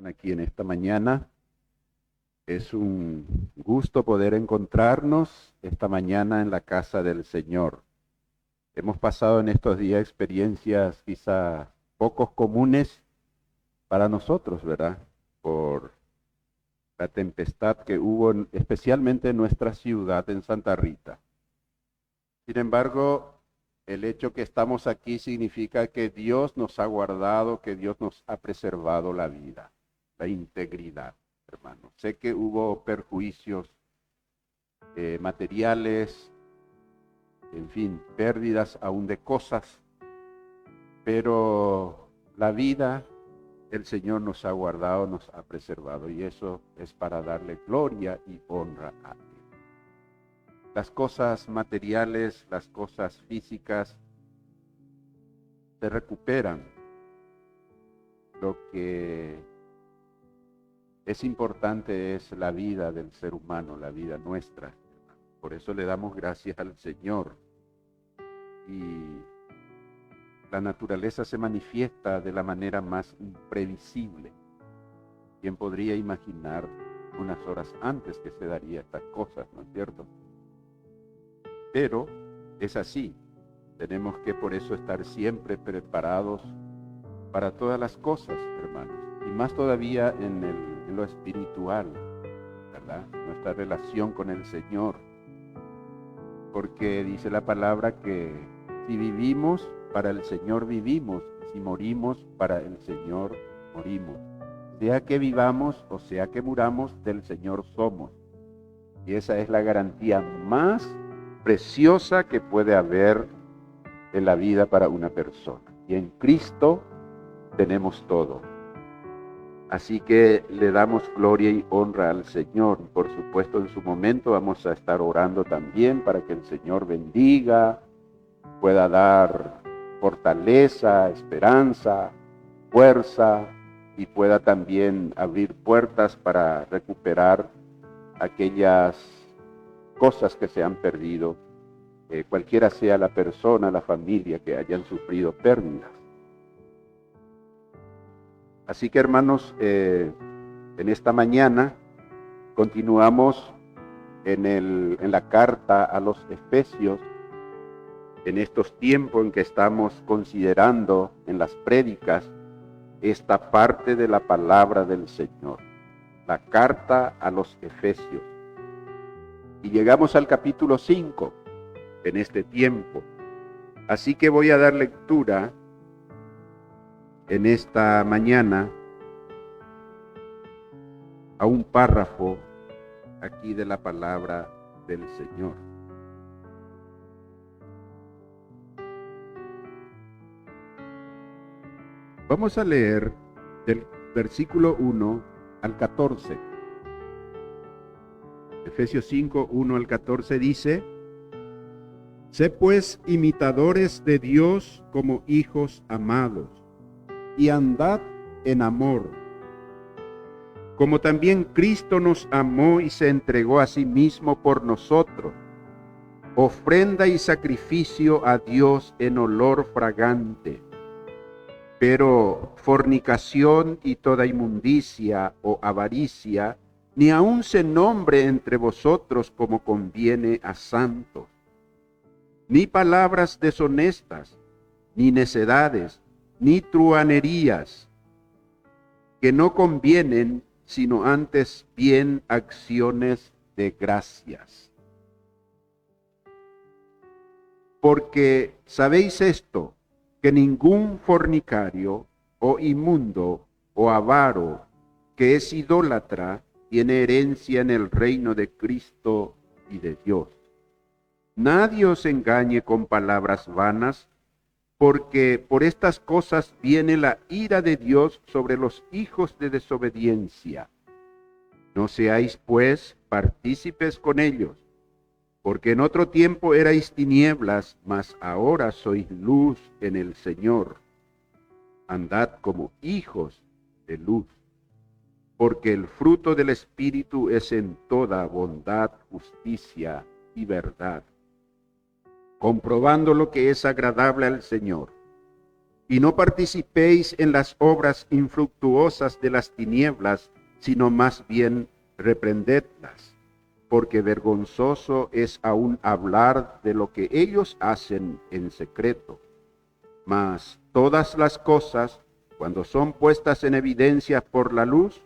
Aquí en esta mañana. Es un gusto poder encontrarnos esta mañana en la casa del Señor. Hemos pasado en estos días experiencias quizá pocos comunes para nosotros, ¿verdad? Por la tempestad que hubo especialmente en nuestra ciudad, en Santa Rita. Sin embargo, el hecho que estamos aquí significa que Dios nos ha guardado, que Dios nos ha preservado la vida, la integridad, hermano. Sé que hubo perjuicios materiales, en fin, pérdidas aún de cosas, pero la vida el Señor nos ha guardado, nos ha preservado, y eso es para darle gloria y honra a Él. Las cosas materiales, las cosas físicas se recuperan. Lo que es importante es la vida del ser humano, la vida nuestra. Por eso le damos gracias al Señor. Y la naturaleza se manifiesta de la manera más imprevisible. ¿Quién podría imaginar unas horas antes que se daría estas cosas, no es cierto? Pero es así. Tenemos que por eso estar siempre preparados para todas las cosas, hermanos. Y más todavía en lo espiritual, ¿verdad? Nuestra relación con el Señor. Porque dice la palabra que si vivimos, para el Señor vivimos. Y si morimos, para el Señor morimos. Sea que vivamos o sea que muramos, del Señor somos. Y esa es la garantía más preciosa que puede haber en la vida para una persona. Y en Cristo tenemos todo. Así que le damos gloria y honra al Señor. Por supuesto, en su momento vamos a estar orando también para que el Señor bendiga, pueda dar fortaleza, esperanza, fuerza, y pueda también abrir puertas para recuperar aquellas cosas que se han perdido, cualquiera sea la persona, la familia que hayan sufrido pérdidas. Así que, hermanos, en esta mañana continuamos en la carta a los Efesios, en estos tiempos en que estamos considerando en las prédicas esta parte de la palabra del Señor, la carta a los Efesios. Y llegamos al capítulo 5 en este tiempo. Así que voy a dar lectura en esta mañana a un párrafo aquí de la palabra del Señor. Vamos a leer del versículo 1 al 14. Efesios 5, 1 al 14 dice: Sé pues imitadores de Dios como hijos amados, y andad en amor, como también Cristo nos amó y se entregó a sí mismo por nosotros, ofrenda y sacrificio a Dios en olor fragante. Pero fornicación y toda inmundicia o avaricia, ni aun se nombre entre vosotros como conviene a santos, ni palabras deshonestas, ni necedades, ni truhanerías, que no convienen, sino antes bien acciones de gracias. Porque sabéis esto, que ningún fornicario, o inmundo, o avaro, que es idólatra, tiene herencia en el reino de Cristo y de Dios. Nadie os engañe con palabras vanas, porque por estas cosas viene la ira de Dios sobre los hijos de desobediencia. No seáis, pues, partícipes con ellos, porque en otro tiempo erais tinieblas, mas ahora sois luz en el Señor. Andad como hijos de luz, porque el fruto del Espíritu es en toda bondad, justicia y verdad, comprobando lo que es agradable al Señor. y no participéis en las obras infructuosas de las tinieblas, sino más bien reprendedlas, porque vergonzoso es aún hablar de lo que ellos hacen en secreto. Mas todas las cosas, cuando son puestas en evidencia por la luz,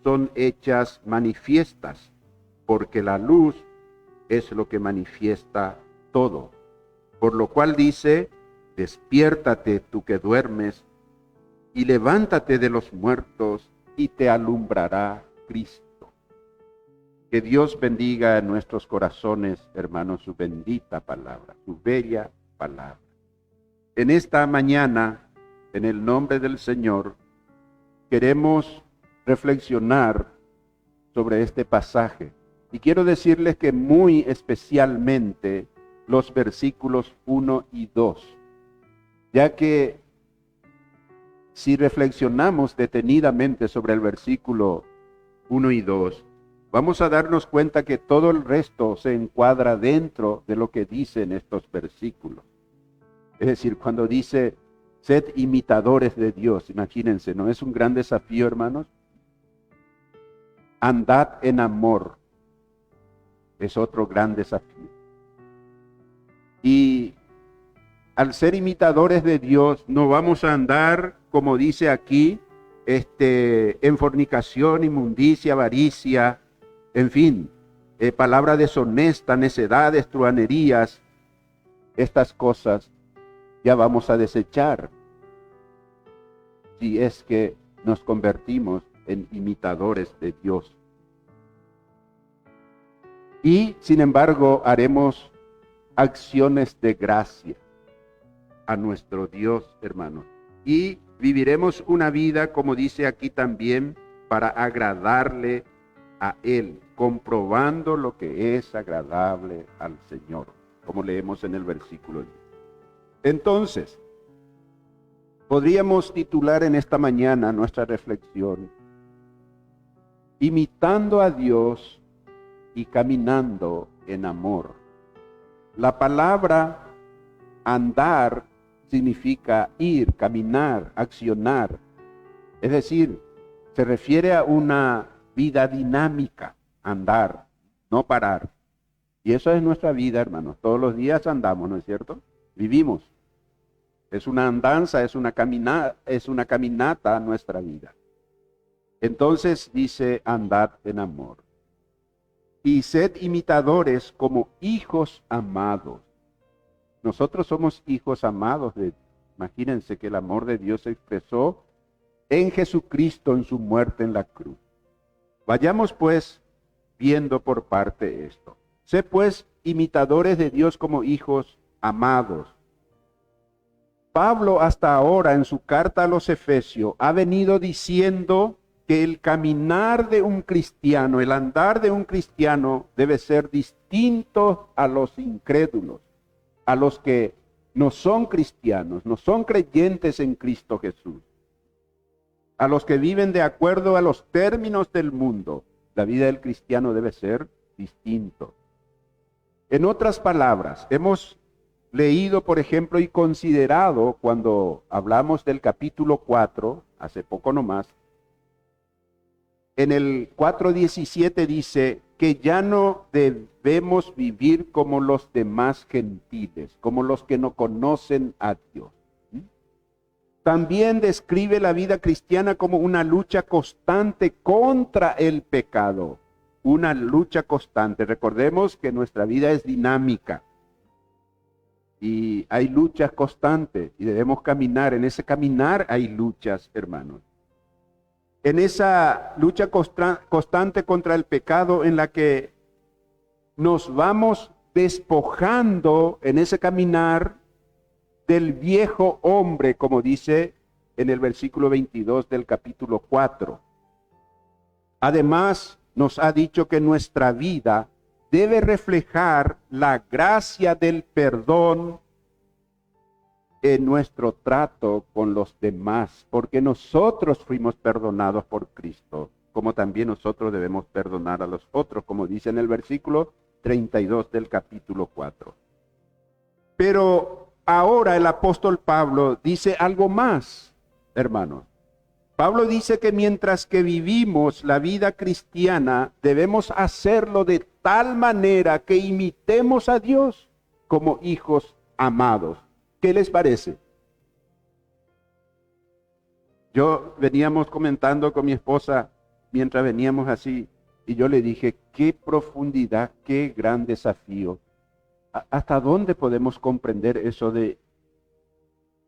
son hechas manifiestas, porque la luz es lo que manifiesta todo. Por lo cual dice: despiértate tú que duermes, y levántate de los muertos, y te alumbrará Cristo. Que Dios bendiga en nuestros corazones, hermanos, su bendita palabra, su bella palabra. En esta mañana, en el nombre del Señor, queremos reflexionar sobre este pasaje. Y quiero decirles que muy especialmente los versículos 1 y 2, ya que si reflexionamos detenidamente sobre el versículo 1 y 2, vamos a darnos cuenta que todo el resto se encuadra dentro de lo que dicen estos versículos. Es decir, cuando dice, sed imitadores de Dios, imagínense, ¿no es un gran desafío, hermanos? Andad en amor, es otro gran desafío. Y al ser imitadores de Dios, no vamos a andar, como dice aquí, en fornicación, inmundicia, avaricia, en fin, palabra deshonesta, necedades, truhanerías, estas cosas ya vamos a desechar si es que nos convertimos en imitadores de Dios. Y sin embargo haremos acciones de gracia a nuestro Dios, hermanos, y viviremos una vida, como dice aquí también, para agradarle a Él, comprobando lo que es agradable al Señor, como leemos en el versículo 10. Entonces, podríamos titular en esta mañana nuestra reflexión: imitando a Dios y caminando en amor. La palabra andar significa ir, caminar, accionar. Es decir, se refiere a una vida dinámica, andar, no parar. Y eso es nuestra vida, hermanos. Todos los días andamos, ¿no es cierto? Vivimos. Es una andanza, es una caminata nuestra vida. Entonces dice, andad en amor. Y sed imitadores como hijos amados. Nosotros somos hijos amados de Dios. Imagínense que el amor de Dios se expresó en Jesucristo en su muerte en la cruz. Vayamos pues viendo por parte esto. Sé pues imitadores de Dios como hijos amados. Pablo hasta ahora en su carta a los Efesios ha venido diciendo que el caminar de un cristiano, el andar de un cristiano debe ser distinto a los incrédulos, a los que no son cristianos, no son creyentes en Cristo Jesús, a los que viven de acuerdo a los términos del mundo. La vida del cristiano debe ser distinto. En otras palabras, hemos leído, por ejemplo, y considerado cuando hablamos del capítulo 4, hace poco nomás, en el 4:17 dice que ya no debemos vivir como los demás gentiles, como los que no conocen a Dios. También describe la vida cristiana como una lucha constante contra el pecado. Una lucha constante. Recordemos que nuestra vida es dinámica. Y hay luchas constantes y debemos caminar. En ese caminar hay luchas, hermanos. En esa lucha constante contra el pecado en la que nos vamos despojando en ese caminar del viejo hombre, como dice en el versículo 22 del capítulo 4. Además, nos ha dicho que nuestra vida debe reflejar la gracia del perdón en nuestro trato con los demás, porque nosotros fuimos perdonados por Cristo, como también nosotros debemos perdonar a los otros, como dice en el versículo 32 del capítulo 4. Pero ahora el apóstol Pablo dice algo más, hermanos. Pablo dice que mientras que vivimos la vida cristiana, debemos hacerlo de tal manera que imitemos a Dios como hijos amados. ¿Qué les parece? Veníamos comentando con mi esposa mientras veníamos así, y yo le dije, qué profundidad, qué gran desafío. ¿Hasta dónde podemos comprender eso de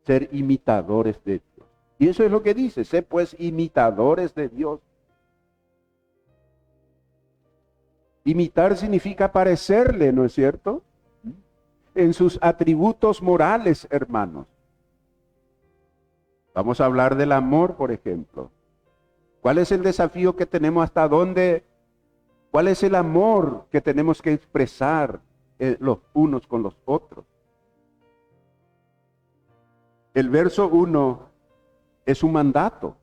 ser imitadores de Dios? Y eso es lo que dice, sé pues imitadores de Dios. Imitar significa parecerle, ¿no es cierto? En sus atributos morales, hermanos. Vamos a hablar del amor, por ejemplo. ¿Cuál es el desafío que tenemos? ¿Hasta dónde? ¿Cuál es el amor que tenemos que expresar los unos con los otros? El verso 1 es un mandato.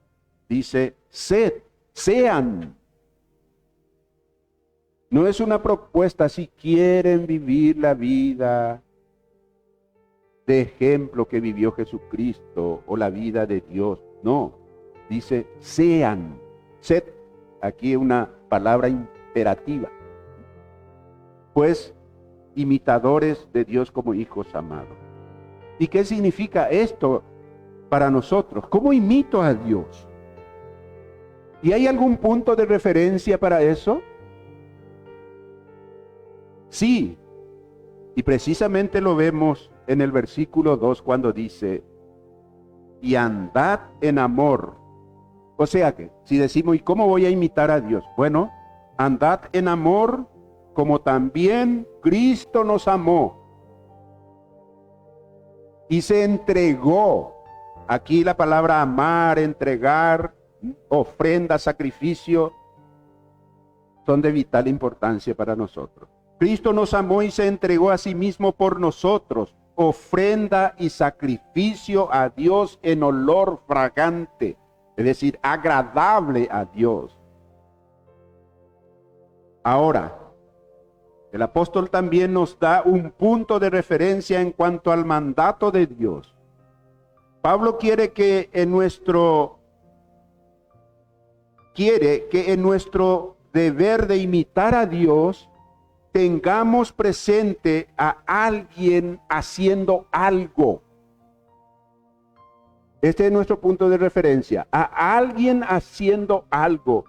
Dice, sean. No es una propuesta si quieren vivir la vida de ejemplo que vivió Jesucristo o la vida de Dios. No, dice sean. Sed, aquí una palabra imperativa. Pues imitadores de Dios como hijos amados. ¿Y qué significa esto para nosotros? ¿Cómo imito a Dios? ¿Y hay algún punto de referencia para eso? Sí, y precisamente lo vemos en el versículo 2 cuando dice, y andad en amor. O sea que, si decimos, ¿y cómo voy a imitar a Dios? Bueno, andad en amor como también Cristo nos amó y se entregó. Aquí la palabra amar, entregar, ofrenda, sacrificio, son de vital importancia para nosotros. Cristo nos amó y se entregó a sí mismo por nosotros, ofrenda y sacrificio a Dios en olor fragante, es decir, agradable a Dios. Ahora, el apóstol también nos da un punto de referencia en cuanto al mandato de Dios. Pablo quiere que en nuestro deber de imitar a Dios, tengamos presente a alguien haciendo algo. Este es nuestro punto de referencia, a alguien haciendo algo.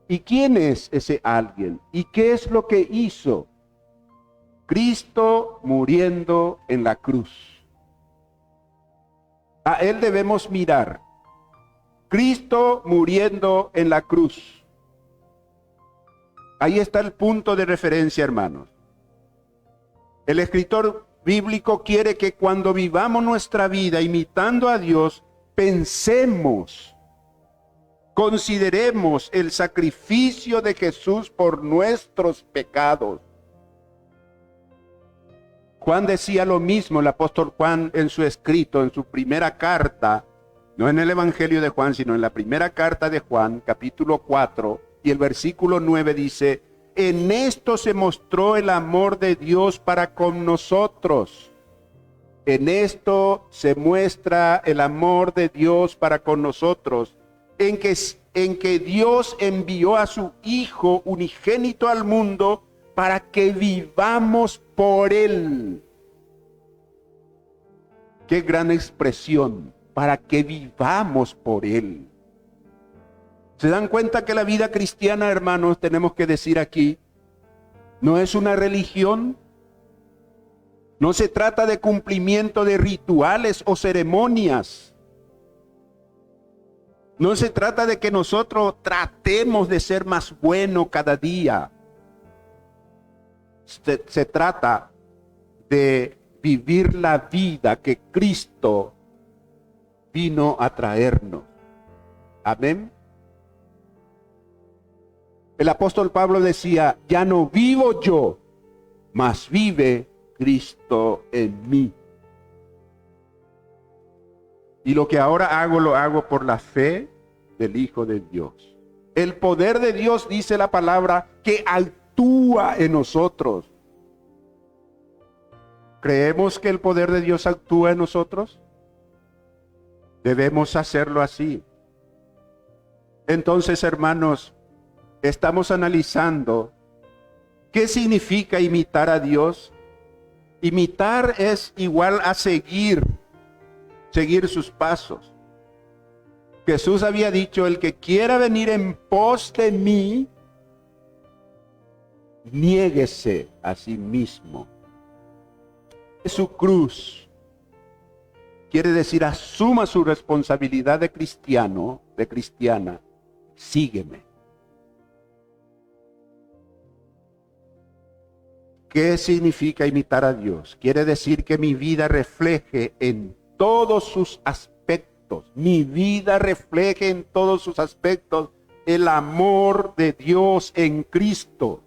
¿Y quién es ese alguien? ¿Y qué es lo que hizo? Cristo muriendo en la cruz. A Él debemos mirar. Cristo muriendo en la cruz. Ahí está el punto de referencia, hermanos. El escritor bíblico quiere que cuando vivamos nuestra vida imitando a Dios, pensemos, consideremos el sacrificio de Jesús por nuestros pecados. Juan decía lo mismo, el apóstol Juan en su escrito, en su primera carta, no en el Evangelio de Juan, sino en la primera carta de Juan, capítulo 4, y el versículo 9 dice, en esto se mostró el amor de Dios para con nosotros. En esto se muestra el amor de Dios para con nosotros, en que Dios envió a su Hijo unigénito al mundo para que vivamos por Él. Qué gran expresión, para que vivamos por Él. ¿Se dan cuenta que la vida cristiana, hermanos, tenemos que decir aquí, no es una religión? No se trata de cumplimiento de rituales o ceremonias. No se trata de que nosotros tratemos de ser más buenos cada día. Se trata de vivir la vida que Cristo vino a traernos. Amén. El apóstol Pablo decía, ya no vivo yo, mas vive Cristo en mí. Y lo que ahora hago, lo hago por la fe del Hijo de Dios. El poder de Dios, dice la palabra, que actúa en nosotros. ¿Creemos que el poder de Dios actúa en nosotros? Debemos hacerlo así. Entonces, hermanos, estamos analizando qué significa imitar a Dios. Imitar es igual a seguir sus pasos. Jesús había dicho, el que quiera venir en pos de mí, niéguese a sí mismo. Su cruz quiere decir, asuma su responsabilidad de cristiano, de cristiana, sígueme. ¿Qué significa imitar a Dios? Quiere decir que mi vida refleje en todos sus aspectos, el amor de Dios en Cristo.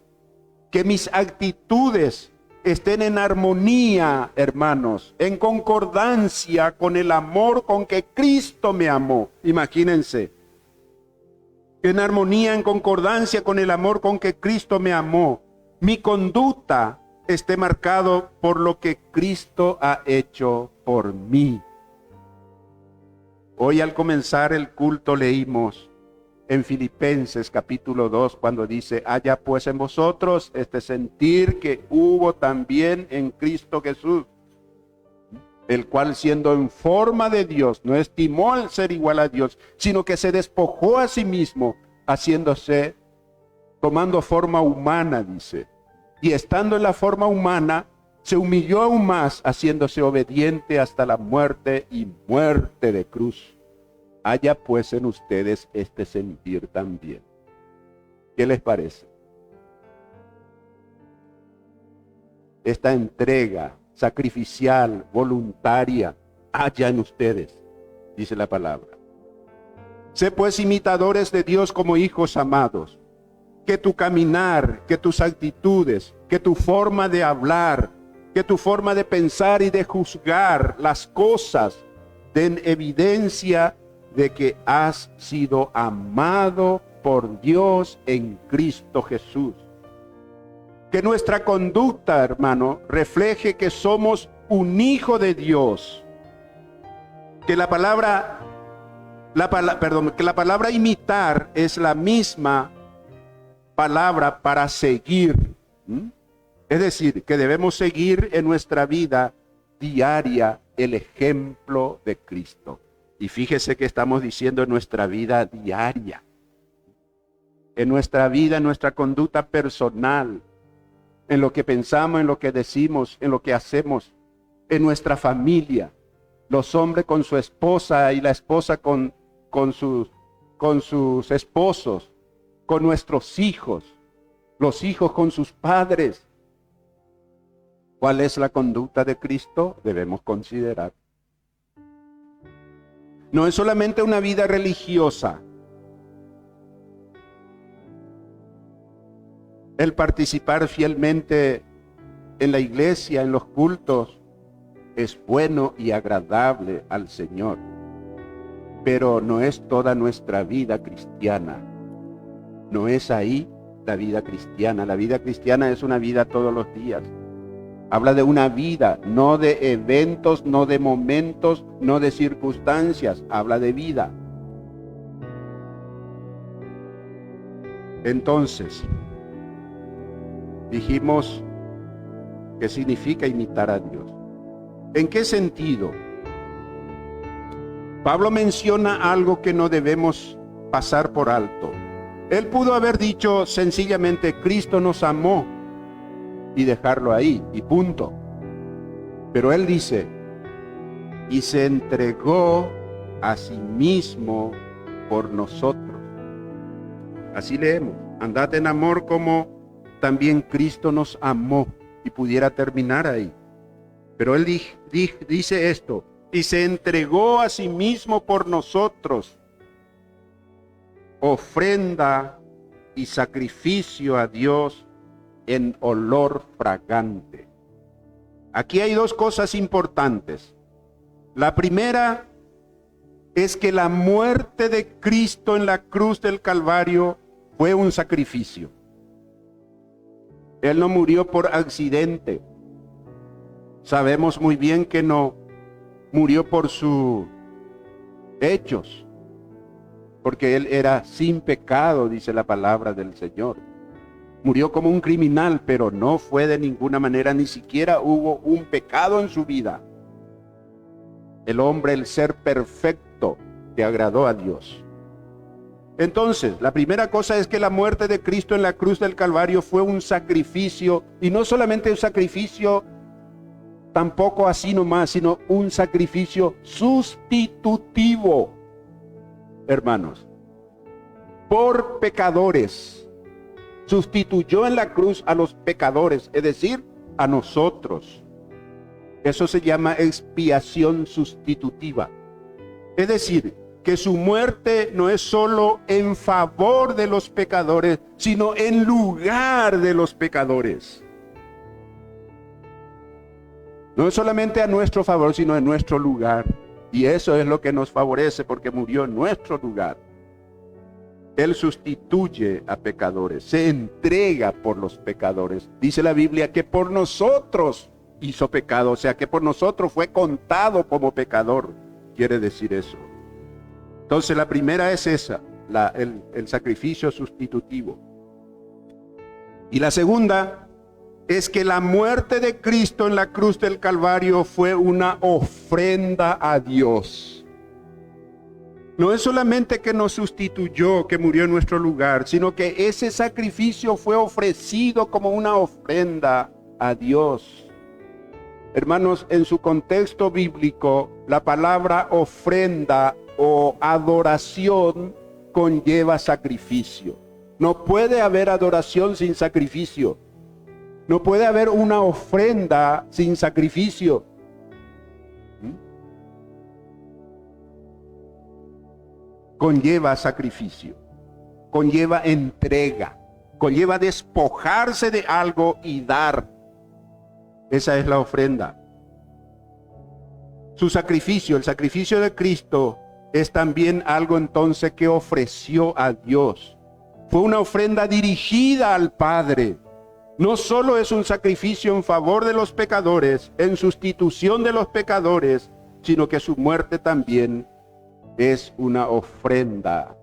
Que mis actitudes estén en armonía, hermanos, en concordancia con el amor con que Cristo me amó. Imagínense, en armonía, en concordancia con el amor con que Cristo me amó. Mi conducta esté marcado por lo que Cristo ha hecho por mí. Hoy al comenzar el culto leímos en Filipenses capítulo 2 cuando dice, haya pues en vosotros este sentir que hubo también en Cristo Jesús, el cual siendo en forma de Dios, no estimó el ser igual a Dios, sino que se despojó a sí mismo, tomando forma humana, dice. Y estando en la forma humana, se humilló aún más, haciéndose obediente hasta la muerte y muerte de cruz. Haya pues en ustedes este sentir también. ¿Qué les parece? Esta entrega sacrificial, voluntaria, haya en ustedes, dice la palabra. Sé pues imitadores de Dios como hijos amados. Que tu caminar, que tus actitudes, que tu forma de hablar, que tu forma de pensar y de juzgar las cosas den evidencia de que has sido amado por Dios en Cristo Jesús. Que nuestra conducta, hermano, refleje que somos un hijo de Dios. Que la palabra imitar es la misma palabra para seguir. Es decir, que debemos seguir en nuestra vida diaria el ejemplo de Cristo. Y fíjese que estamos diciendo en nuestra vida diaria. En nuestra vida, en nuestra conducta personal, en lo que pensamos, en lo que decimos, en lo que hacemos, en nuestra familia. Los hombres con su esposa y la esposa con sus esposos, con nuestros hijos, los hijos con sus padres. ¿Cuál es la conducta de Cristo? Debemos considerar. No es solamente una vida religiosa. El participar fielmente en la iglesia, en los cultos, es bueno y agradable al Señor. Pero no es toda nuestra vida cristiana. No es ahí la vida cristiana. La vida cristiana es una vida todos los días. Habla de una vida, no de eventos, no de momentos, no de circunstancias. Habla de vida. Entonces, dijimos que significa imitar a Dios. ¿En qué sentido? Pablo menciona algo que no debemos pasar por alto. Él pudo haber dicho sencillamente, Cristo nos amó, y dejarlo ahí, y punto. Pero él dice, y se entregó a sí mismo por nosotros. Así leemos, andad en amor como también Cristo nos amó, y pudiera terminar ahí. Pero él dice esto, y se entregó a sí mismo por nosotros, ofrenda y sacrificio a Dios en olor fragante. Aquí hay dos cosas importantes. La primera es que la muerte de Cristo en la cruz del Calvario fue un sacrificio. Él no murió por accidente, Sabemos muy bien que no murió por sus hechos, porque Él era sin pecado, dice la palabra del Señor. Murió como un criminal, pero no fue de ninguna manera, ni siquiera hubo un pecado en su vida. El hombre, el ser perfecto, que agradó a Dios. Entonces, la primera cosa es que la muerte de Cristo en la cruz del Calvario fue un sacrificio, y no solamente un sacrificio, tampoco así nomás, sino un sacrificio sustitutivo, hermanos, por pecadores. Sustituyó en la cruz a los pecadores, es decir, a nosotros. Eso se llama expiación sustitutiva. Es decir, que su muerte no es solo en favor de los pecadores, sino en lugar de los pecadores. No es solamente a nuestro favor, sino en nuestro lugar. Y eso es lo que nos favorece, porque murió en nuestro lugar. Él sustituye a pecadores, se entrega por los pecadores. Dice la Biblia que por nosotros hizo pecado, o sea que por nosotros fue contado como pecador. Quiere decir eso. Entonces la primera es esa, el sacrificio sustitutivo. Y la segunda es que la muerte de Cristo en la cruz del Calvario fue una ofrenda a Dios. No es solamente que nos sustituyó, que murió en nuestro lugar, sino que ese sacrificio fue ofrecido como una ofrenda a Dios. Hermanos, en su contexto bíblico, la palabra ofrenda o adoración conlleva sacrificio. No puede haber adoración sin sacrificio. No puede haber una ofrenda sin sacrificio. Conlleva sacrificio, conlleva entrega, conlleva despojarse de algo y dar. Esa es la ofrenda. Su sacrificio, el sacrificio de Cristo, es también algo entonces que ofreció a Dios. Fue una ofrenda dirigida al Padre. No solo es un sacrificio en favor de los pecadores, en sustitución de los pecadores, sino que su muerte también es una ofrenda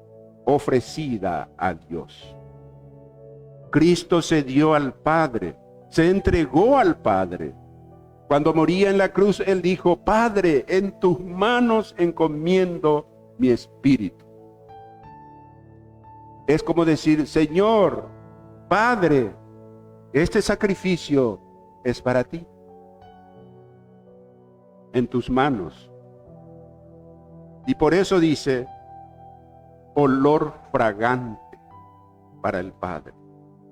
ofrecida a Dios. Cristo se dio al Padre, se entregó al Padre. Cuando moría en la cruz, Él dijo: Padre, en tus manos encomiendo mi espíritu. Es como decir: Señor, Padre, este sacrificio es para ti. En tus manos. Y por eso dice: olor fragante para el Padre,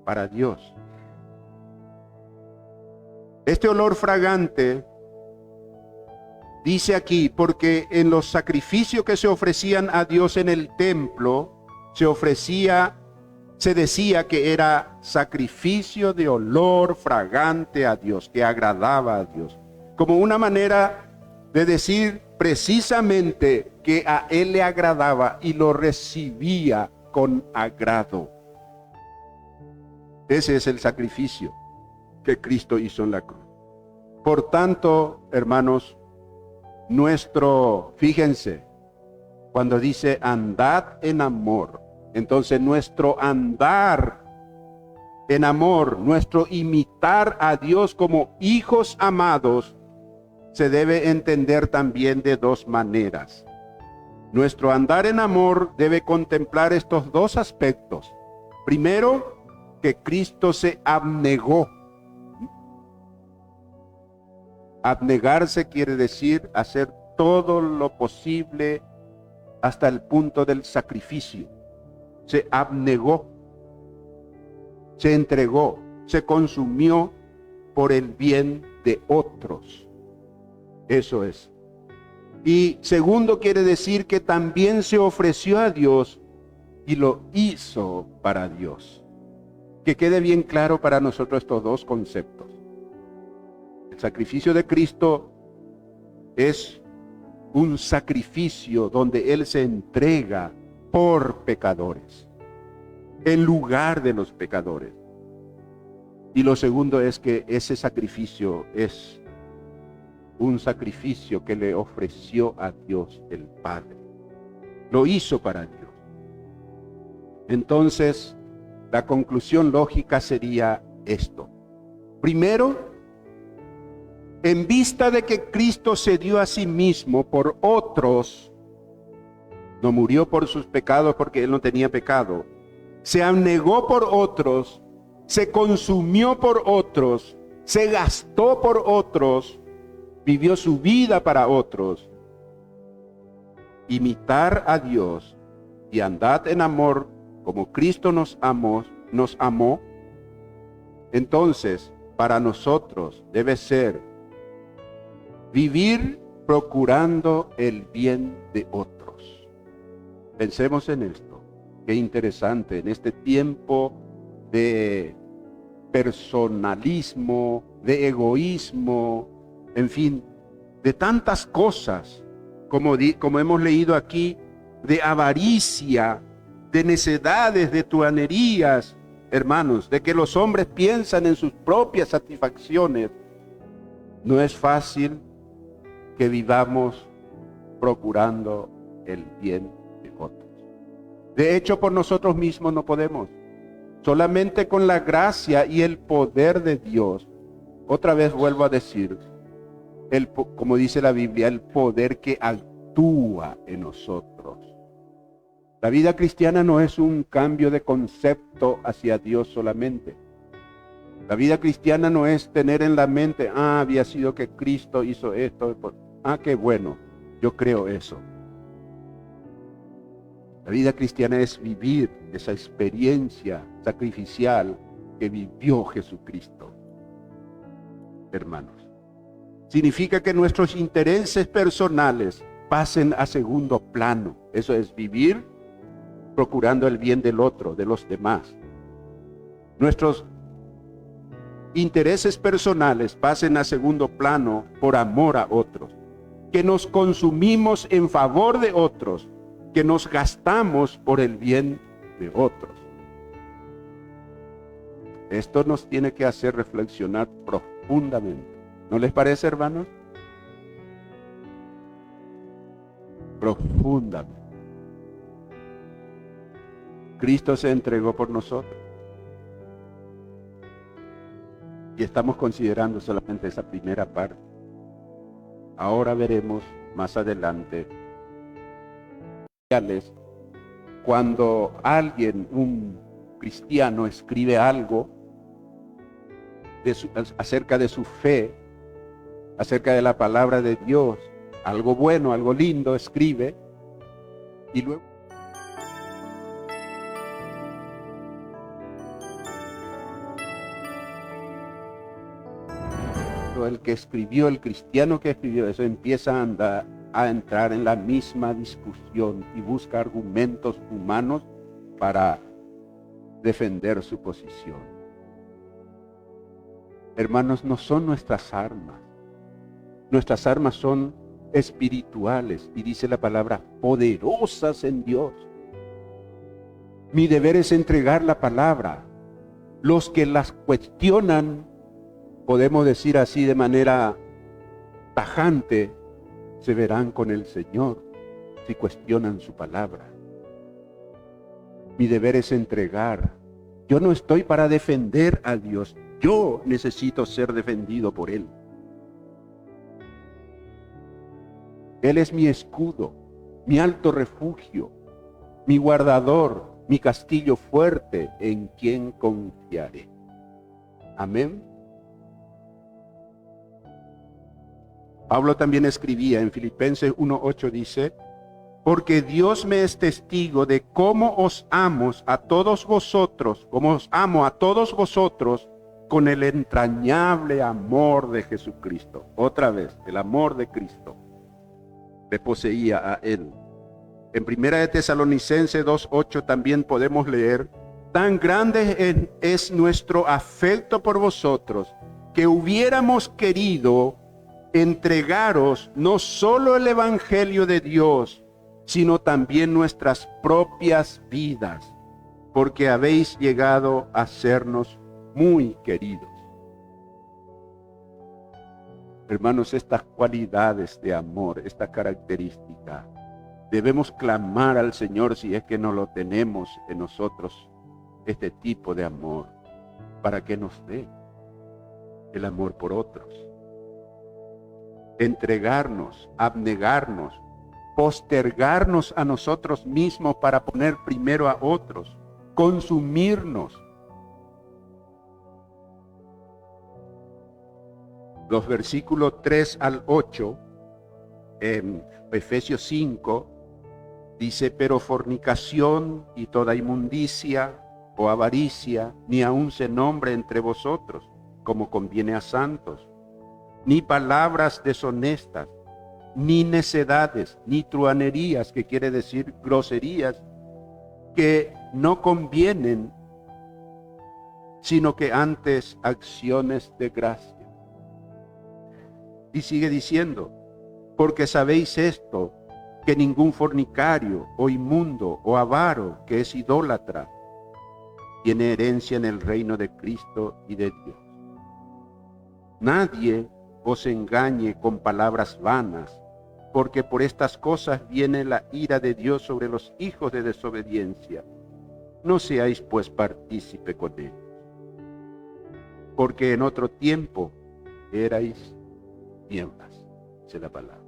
para Dios. Este olor fragante dice aquí porque en los sacrificios que se ofrecían a Dios en el templo, se decía que era sacrificio de olor fragante a Dios, que agradaba a Dios, como una manera de decir precisamente que a Él le agradaba y lo recibía con agrado. Ese es el sacrificio que Cristo hizo en la cruz. Por tanto, hermanos, fíjense, cuando dice andad en amor, entonces nuestro andar en amor, nuestro imitar a Dios como hijos amados, se debe entender también de dos maneras. Nuestro andar en amor debe contemplar estos dos aspectos. Primero, que Cristo se abnegó. Abnegarse quiere decir hacer todo lo posible hasta el punto del sacrificio. Se abnegó, se entregó, se consumió por el bien de otros. Eso es. Y segundo quiere decir que también se ofreció a Dios y lo hizo para Dios. Que quede bien claro para nosotros estos dos conceptos. El sacrificio de Cristo es un sacrificio donde Él se entrega por pecadores, en lugar de los pecadores. Y lo segundo es que ese sacrificio es un sacrificio que le ofreció a Dios el Padre. Lo hizo para Dios. Entonces, la conclusión lógica sería esto. Primero, en vista de que Cristo se dio a sí mismo por otros, no murió por sus pecados porque Él no tenía pecado, se abnegó por otros, se consumió por otros, se gastó por otros, vivió su vida para otros. Imitar a Dios y andad en amor como Cristo nos amó. Entonces, para nosotros debe ser vivir procurando el bien de otros. Pensemos en esto. Qué interesante en este tiempo de personalismo, de egoísmo, en fin, de tantas cosas, como hemos leído aquí, de avaricia, de necedades, de truhanerías, hermanos, de que los hombres piensan en sus propias satisfacciones. No es fácil que vivamos procurando el bien de otros. De hecho, por nosotros mismos no podemos. Solamente con la gracia y el poder de Dios. Otra vez vuelvo a decir, como dice la Biblia, el poder que actúa en nosotros. La vida cristiana no es un cambio de concepto hacia Dios solamente. La vida cristiana no es tener en la mente, había sido que Cristo hizo esto, qué bueno, yo creo eso. La vida cristiana es vivir esa experiencia sacrificial que vivió Jesucristo. Hermanos, significa que nuestros intereses personales pasen a segundo plano. Eso es vivir procurando el bien del otro, de los demás. Nuestros intereses personales pasen a segundo plano por amor a otros. Que nos consumimos en favor de otros, que nos gastamos por el bien de otros. Esto nos tiene que hacer reflexionar profundamente. ¿No les parece, hermanos? Profundamente. Cristo se entregó por nosotros. Y estamos considerando solamente esa primera parte. Ahora veremos más adelante cuando alguien, un cristiano, escribe algo acerca de su fe, acerca de la palabra de Dios, algo bueno, algo lindo, escribe, y luego el que escribió, el cristiano que escribió eso, empieza a entrar en la misma discusión y busca argumentos humanos para defender su posición. Hermanos, no son nuestras armas. Nuestras armas son espirituales y dice la palabra, poderosas en Dios. Mi deber es entregar la palabra. Los que las cuestionan, podemos decir así de manera tajante, se verán con el Señor si cuestionan su palabra. Mi deber es entregar. Yo no estoy para defender a Dios. Yo necesito ser defendido por Él. Él es mi escudo, mi alto refugio, mi guardador, mi castillo fuerte en quien confiaré. Amén. Pablo también escribía en Filipenses 1:8, dice, porque Dios me es testigo de cómo os amo a todos vosotros, como os amo a todos vosotros con el entrañable amor de Jesucristo. Otra vez, el amor de Cristo le poseía a él. En 1 de Tesalonicenses 2:8 también podemos leer, tan grande es nuestro afecto por vosotros, que hubiéramos querido entregaros no solo el Evangelio de Dios, sino también nuestras propias vidas, porque habéis llegado a sernos muy queridos. Hermanos, estas cualidades de amor, esta característica, debemos clamar al Señor si es que no lo tenemos en nosotros, este tipo de amor, para que nos dé el amor por otros. Entregarnos, abnegarnos, postergarnos a nosotros mismos para poner primero a otros, consumirnos. Los versículos 3 al 8, en Efesios 5, dice, pero fornicación y toda inmundicia o avaricia, ni aun se nombre entre vosotros, como conviene a santos, ni palabras deshonestas, ni necedades, ni truhanerías, que quiere decir groserías, que no convienen, sino que antes acciones de gracia. Y sigue diciendo, porque sabéis esto, que ningún fornicario, o inmundo, o avaro, que es idólatra, tiene herencia en el reino de Cristo y de Dios. Nadie os engañe con palabras vanas, porque por estas cosas viene la ira de Dios sobre los hijos de desobediencia. No seáis pues partícipe con ellos, porque en otro tiempo erais tinieblas, dice la palabra.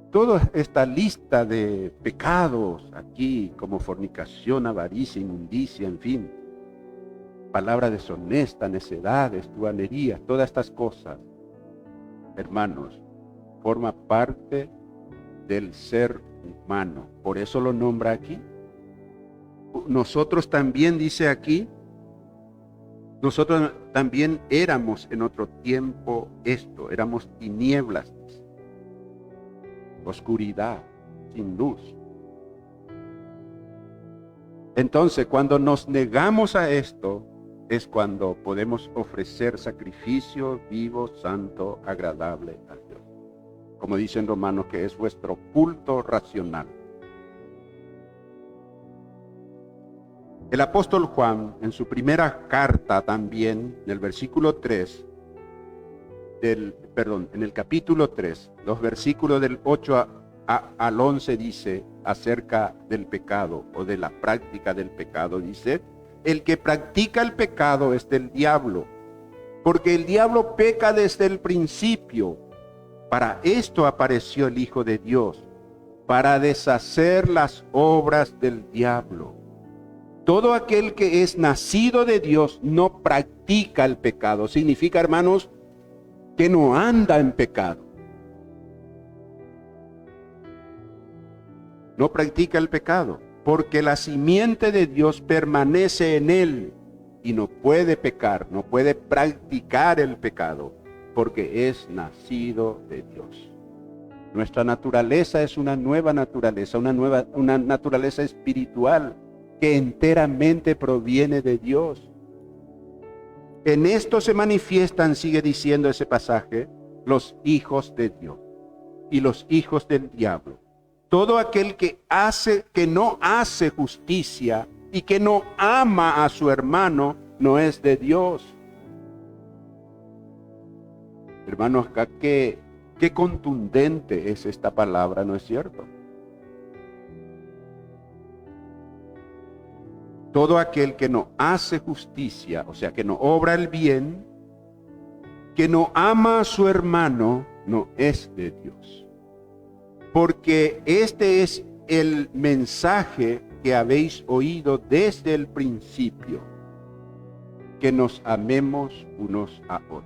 Toda esta lista de pecados aquí, como fornicación, avaricia, inmundicia, en fin, palabra deshonesta, necedades, truhanerías, todas estas cosas, hermanos, forma parte del ser humano. Por eso lo nombra aquí. Nosotros también, dice aquí, nosotros también éramos en otro tiempo esto, éramos tinieblas, oscuridad, sin luz. Entonces, cuando nos negamos a esto, es cuando podemos ofrecer sacrificio vivo, santo, agradable a Dios. Como dice en Romanos, que es vuestro culto racional. El apóstol Juan, en su primera carta también, en el versículo 3, en el capítulo 3, los versículos del 8 al 11 dice acerca del pecado o de la práctica del pecado. Dice, el que practica el pecado es del diablo, porque el diablo peca desde el principio. Para esto apareció el Hijo de Dios, para deshacer las obras del diablo. Todo aquel que es nacido de Dios no practica el pecado. Significa, hermanos, que no anda en pecado. No practica el pecado, porque la simiente de Dios permanece en él y no puede pecar, no puede practicar el pecado, porque es nacido de Dios. Nuestra naturaleza es una nueva naturaleza, una naturaleza espiritual que enteramente proviene de Dios. En esto se manifiestan, sigue diciendo ese pasaje, los hijos de Dios y los hijos del diablo. Todo aquel que no hace justicia y que no ama a su hermano, no es de Dios. Hermanos, acá qué contundente es esta palabra, ¿no es cierto? Todo aquel que no hace justicia, o sea, que no obra el bien, que no ama a su hermano, no es de Dios. Porque este es el mensaje que habéis oído desde el principio, que nos amemos unos a otros.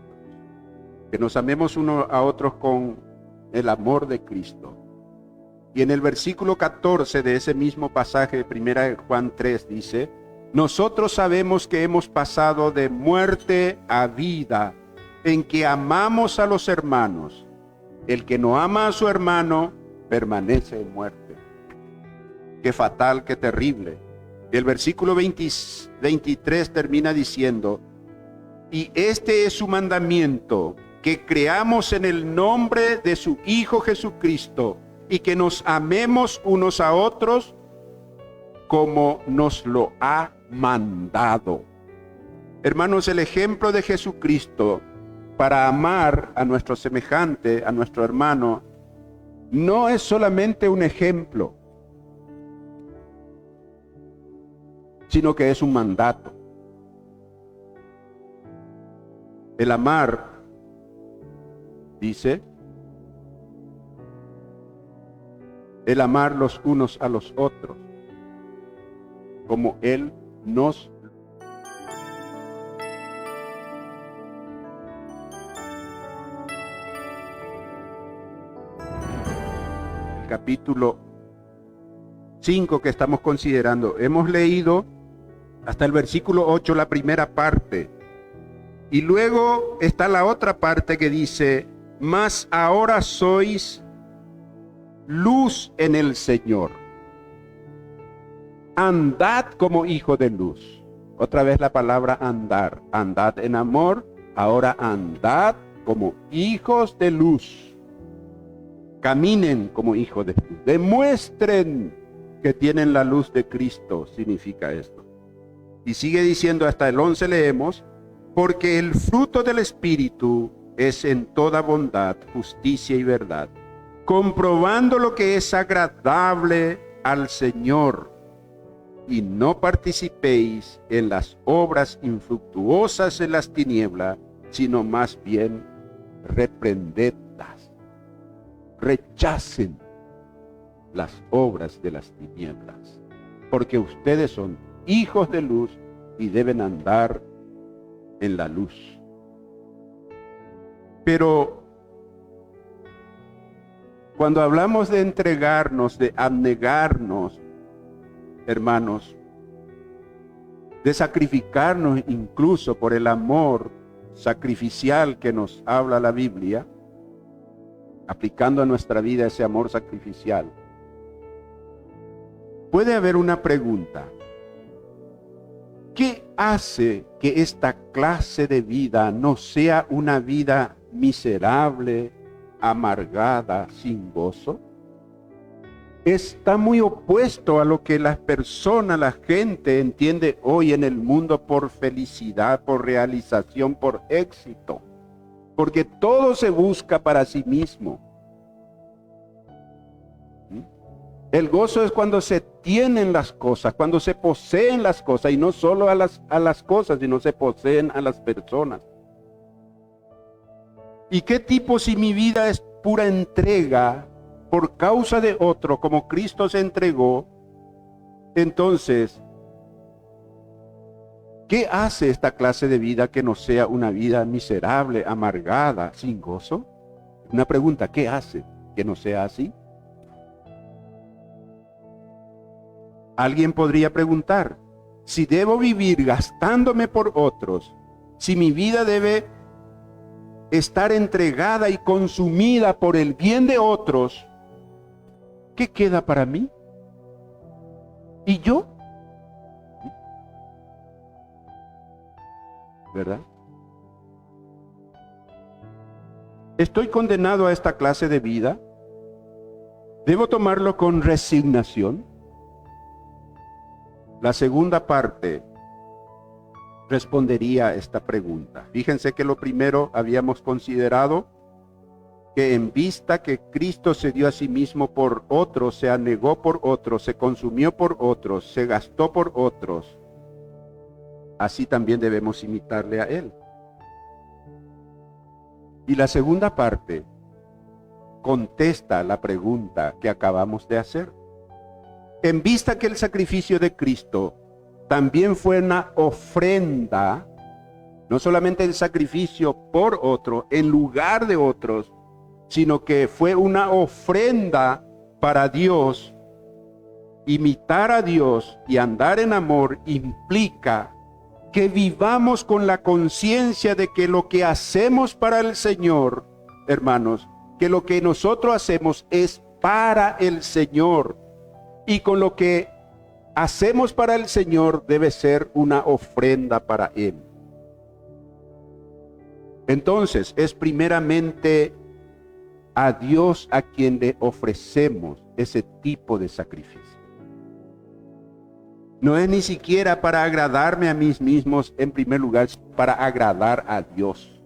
Que nos amemos unos a otros con el amor de Cristo. Y en el versículo 14 de ese mismo pasaje de 1 Juan 3 dice, nosotros sabemos que hemos pasado de muerte a vida, en que amamos a los hermanos. El que no ama a su hermano, permanece en muerte. Qué fatal, qué terrible. El versículo 23 termina diciendo, y este es su mandamiento, que creamos en el nombre de su Hijo Jesucristo, y que nos amemos unos a otros como nos lo ha mandado. Hermanos, el ejemplo de Jesucristo para amar a nuestro semejante, a nuestro hermano, no es solamente un ejemplo, sino que es un mandato. El amar, dice, el amar los unos a los otros, como Él nos capítulo 5 que estamos considerando. Hemos leído hasta el versículo 8 la primera parte. Y luego está la otra parte que dice, mas ahora sois luz en el Señor. Andad como hijo de luz. Otra vez la palabra andar. Andad en amor. Ahora andad como hijos de luz. Caminen como hijos de luz. Demuestren que tienen la luz de Cristo. Significa esto. Y sigue diciendo hasta el 11 leemos. Porque el fruto del Espíritu es en toda bondad, justicia y verdad, comprobando lo que es agradable al Señor, y no participéis en las obras infructuosas de las tinieblas, sino más bien reprendedlas. Rechacen las obras de las tinieblas, porque ustedes son hijos de luz y deben andar en la luz. Pero cuando hablamos de entregarnos, de abnegarnos, hermanos, de sacrificarnos incluso por el amor sacrificial que nos habla la Biblia, aplicando a nuestra vida ese amor sacrificial, puede haber una pregunta. ¿Qué hace que esta clase de vida no sea una vida miserable, amargada, sin gozo? Está muy opuesto a lo que las personas, la gente entiende hoy en el mundo por felicidad, por realización, por éxito. Porque todo se busca para sí mismo. El gozo es cuando se tienen las cosas, cuando se poseen las cosas, y no solo a las cosas, sino se poseen a las personas. ¿Y qué tipo si mi vida es pura entrega por causa de otro, como Cristo se entregó? Entonces, ¿qué hace esta clase de vida que no sea una vida miserable, amargada, sin gozo? Una pregunta, ¿qué hace que no sea así? Alguien podría preguntar, si debo vivir gastándome por otros, si mi vida debe estar entregada y consumida por el bien de otros, ¿qué queda para mí? ¿Y yo? ¿Verdad? ¿Estoy condenado a esta clase de vida? ¿Debo tomarlo con resignación? La segunda parte respondería a esta pregunta. Fíjense que lo primero habíamos considerado que en vista que Cristo se dio a sí mismo por otros, se anegó por otros, se consumió por otros, se gastó por otros, así también debemos imitarle a Él. Y la segunda parte contesta la pregunta que acabamos de hacer. En vista que el sacrificio de Cristo también fue una ofrenda, no solamente el sacrificio por otro, en lugar de otros, sino que fue una ofrenda para Dios. Imitar a Dios y andar en amor implica que vivamos con la conciencia de que lo que hacemos para el Señor, hermanos, que lo que nosotros hacemos es para el Señor. Y con lo que hacemos para el Señor debe ser una ofrenda para Él. Entonces, es primeramente a Dios a quien le ofrecemos ese tipo de sacrificio. No es ni siquiera para agradarme a mí mismos en primer lugar, para agradar a Dios.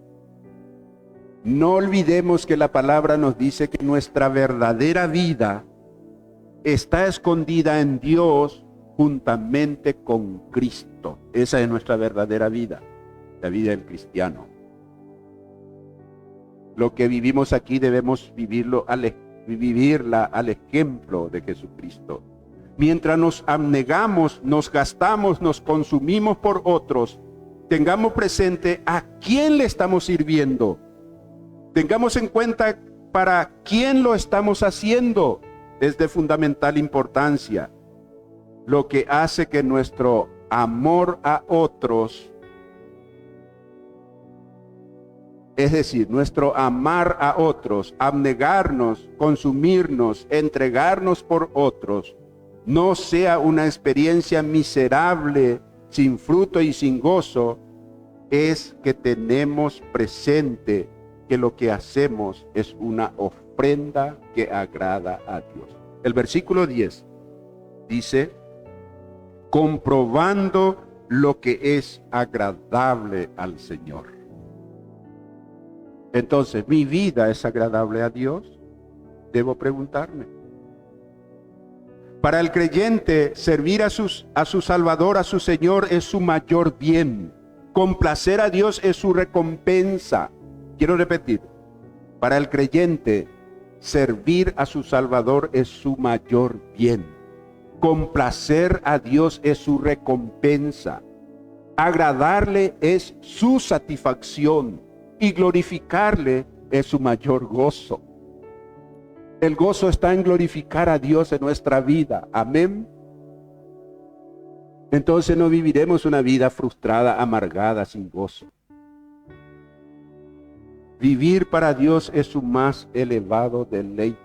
No olvidemos que la palabra nos dice que nuestra verdadera vida está escondida en Dios juntamente con Cristo. Esa es nuestra verdadera vida, la vida del cristiano. Lo que vivimos aquí debemos vivirla al ejemplo de Jesucristo. Mientras nos abnegamos, nos gastamos, nos consumimos por otros, tengamos presente a quién le estamos sirviendo. Tengamos en cuenta para quién lo estamos haciendo. Es de fundamental importancia. Lo que hace que nuestro amor a otros, es decir, nuestro amar a otros, abnegarnos, consumirnos, entregarnos por otros, no sea una experiencia miserable, sin fruto y sin gozo, es que tenemos presente que lo que hacemos es una ofrenda que agrada a Dios. El versículo 10 dice, comprobando lo que es agradable al Señor. Entonces, ¿mi vida es agradable a Dios? Debo preguntarme. Para el creyente, servir a su Salvador, a su Señor, es su mayor bien. Complacer a Dios es su recompensa. Quiero repetir, para el creyente, servir a su Salvador es su mayor bien. Complacer a Dios es su recompensa. Agradarle es su satisfacción y glorificarle es su mayor gozo. El gozo está en glorificar a Dios en nuestra vida. Amén. Entonces no viviremos una vida frustrada, amargada, sin gozo. Vivir para Dios es su más elevado deleite.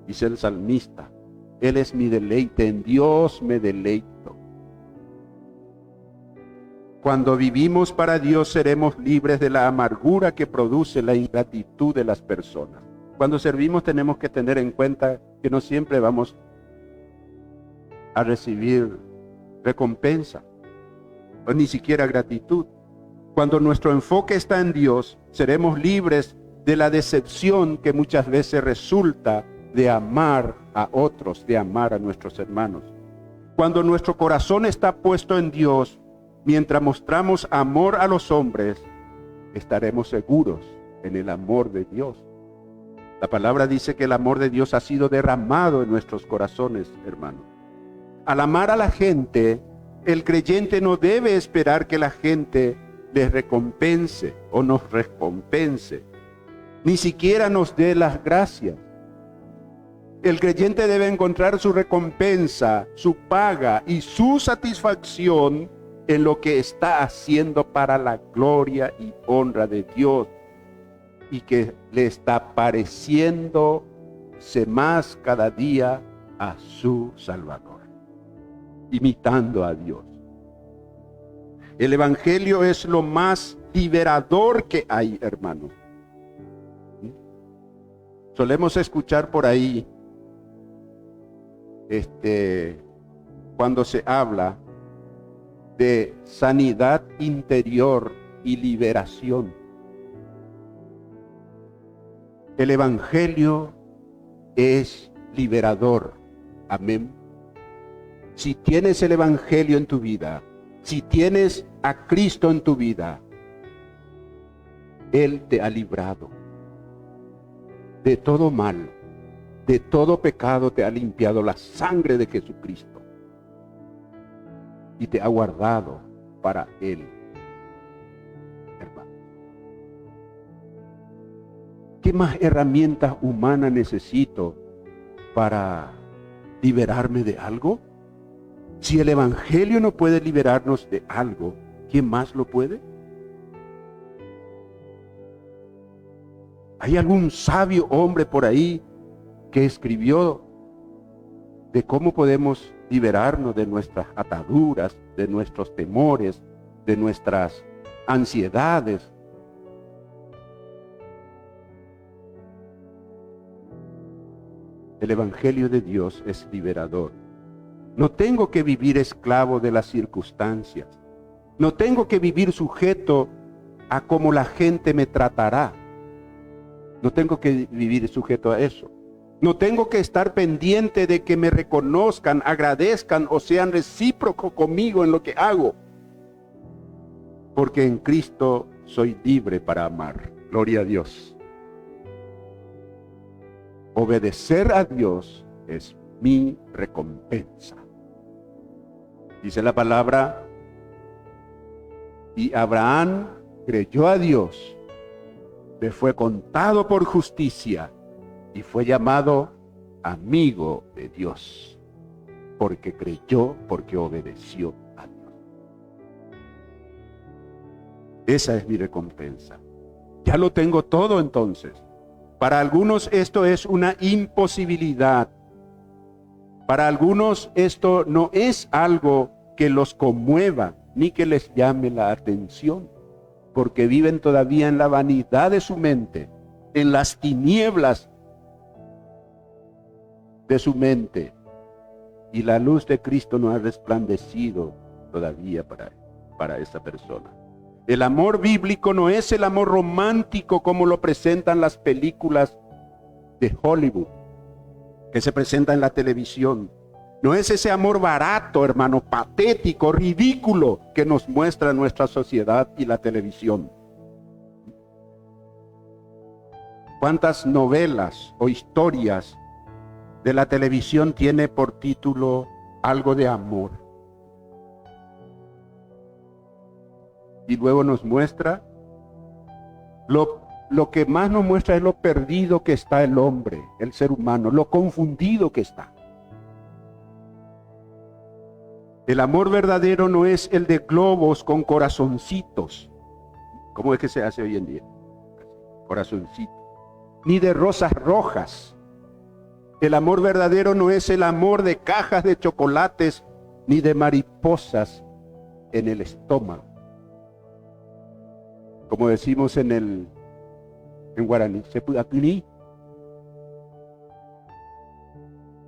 Dice el salmista, Él es mi deleite, en Dios me deleito. Cuando vivimos para Dios seremos libres de la amargura que produce la ingratitud de las personas. Cuando servimos tenemos que tener en cuenta que no siempre vamos a recibir recompensa o ni siquiera gratitud. Cuando nuestro enfoque está en Dios, seremos libres de la decepción que muchas veces resulta de amar a otros, de amar a nuestros hermanos. Cuando nuestro corazón está puesto en Dios, mientras mostramos amor a los hombres, estaremos seguros en el amor de Dios. La palabra dice que el amor de Dios ha sido derramado en nuestros corazones, hermanos. Al amar a la gente, el creyente no debe esperar que la gente les recompense o nos recompense, ni siquiera nos dé las gracias. El creyente debe encontrar su recompensa, su paga y su satisfacción en lo que está haciendo para la gloria y honra de Dios y que le está pareciéndose más cada día a su Salvador, imitando a Dios. El Evangelio es lo más liberador que hay, hermanos. Solemos escuchar por ahí, cuando se habla de sanidad interior y liberación. El Evangelio es liberador. Amén. Si tienes el Evangelio en tu vida, si tienes a Cristo en tu vida, Él te ha librado de todo mal, de todo pecado te ha limpiado la sangre de Jesucristo y te ha guardado para Él, hermano. ¿Qué más herramientas humanas necesito para liberarme de algo? Si el Evangelio no puede liberarnos de algo, ¿quién más lo puede? ¿Hay algún sabio hombre por ahí que escribió de cómo podemos liberarnos de nuestras ataduras, de nuestros temores, de nuestras ansiedades? El Evangelio de Dios es liberador. No tengo que vivir esclavo de las circunstancias. No tengo que vivir sujeto a cómo la gente me tratará. No tengo que vivir sujeto a eso. No tengo que estar pendiente de que me reconozcan, agradezcan o sean recíprocos conmigo en lo que hago. Porque en Cristo soy libre para amar. Gloria a Dios. Obedecer a Dios es mi recompensa. Dice la palabra, y Abraham creyó a Dios, le fue contado por justicia y fue llamado amigo de Dios, porque creyó, porque obedeció a Dios. Esa es mi recompensa. Ya lo tengo todo entonces. Para algunos esto es una imposibilidad. Para algunos esto no es algo que los conmueva ni que les llame la atención, porque viven todavía en la vanidad de su mente, en las tinieblas de su mente, y la luz de Cristo no ha resplandecido todavía para esa persona. El amor bíblico no es el amor romántico como lo presentan las películas de Hollywood, que se presenta en la televisión. No es ese amor barato, hermano, patético, ridículo que nos muestra nuestra sociedad y la televisión. ¿Cuántas novelas o historias de la televisión tiene por título algo de amor? Y luego nos muestra, lo que más nos muestra es lo perdido que está el hombre, el ser humano, lo confundido que está. El amor verdadero no es el de globos con corazoncitos. ¿Cómo es que se hace hoy en día? Corazoncito. Ni de rosas rojas. El amor verdadero no es el amor de cajas de chocolates ni de mariposas en el estómago. Como decimos en guaraní,